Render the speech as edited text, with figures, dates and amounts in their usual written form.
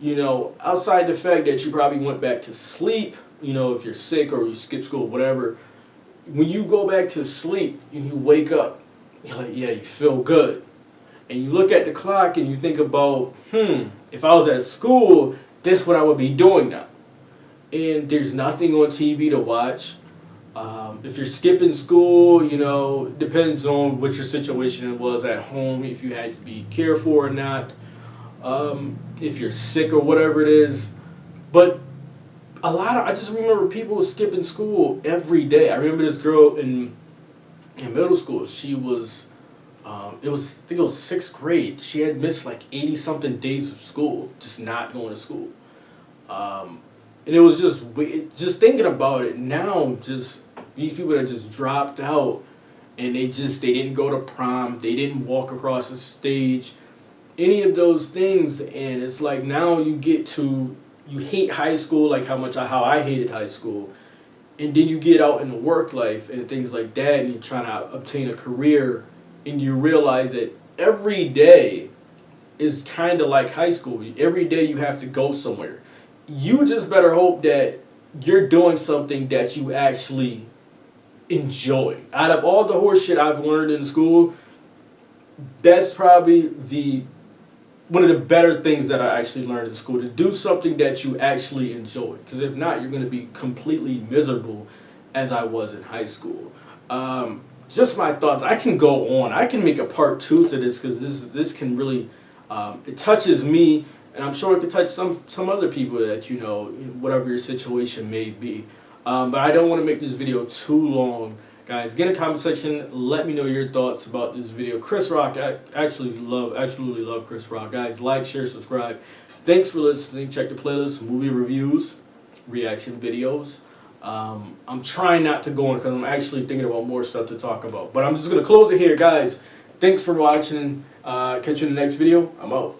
You know, outside the fact that you probably went back to sleep, you know, if you're sick or you skip school, whatever, when you go back to sleep and you wake up, you're like, yeah, you feel good. And you look at the clock and you think about, if I was at school, this is what I would be doing now. And there's nothing on TV to watch. If you're skipping school, you know, depends on what your situation was at home, if you had to be cared for or not, if you're sick or whatever it is. But I just remember people skipping school every day. I remember this girl in middle school. She was, I think it was 6th grade. She had missed like 80 something days of school, just not going to school. And it was just thinking about it now, just these people that just dropped out and they didn't go to prom, they didn't walk across the stage, any of those things. And it's like now you hate high school, like how I hated high school. And then you get out in the work life and things like that, and you're trying to obtain a career, and you realize that every day is kind of like high school. Every day you have to go somewhere. You just better hope that you're doing something that you actually enjoy. Out of all the horse shit I've learned in school, that's probably one of the better things that I actually learned in school, to do something that you actually enjoy. Because if not, you're going to be completely miserable as I was in high school. Just my thoughts. I can go on. I can make a part 2 to this, because this can really, it touches me, and I'm sure it could touch some other people that, you know, whatever your situation may be. But I don't want to make this video too long. Guys, get in the comment section. Let me know your thoughts about this video. Chris Rock, I absolutely love Chris Rock. Guys, like, share, subscribe. Thanks for listening. Check the playlist, movie reviews, reaction videos. I'm trying not to go on because I'm actually thinking about more stuff to talk about. But I'm just going to close it here, guys. Thanks for watching. Catch you in the next video. I'm out.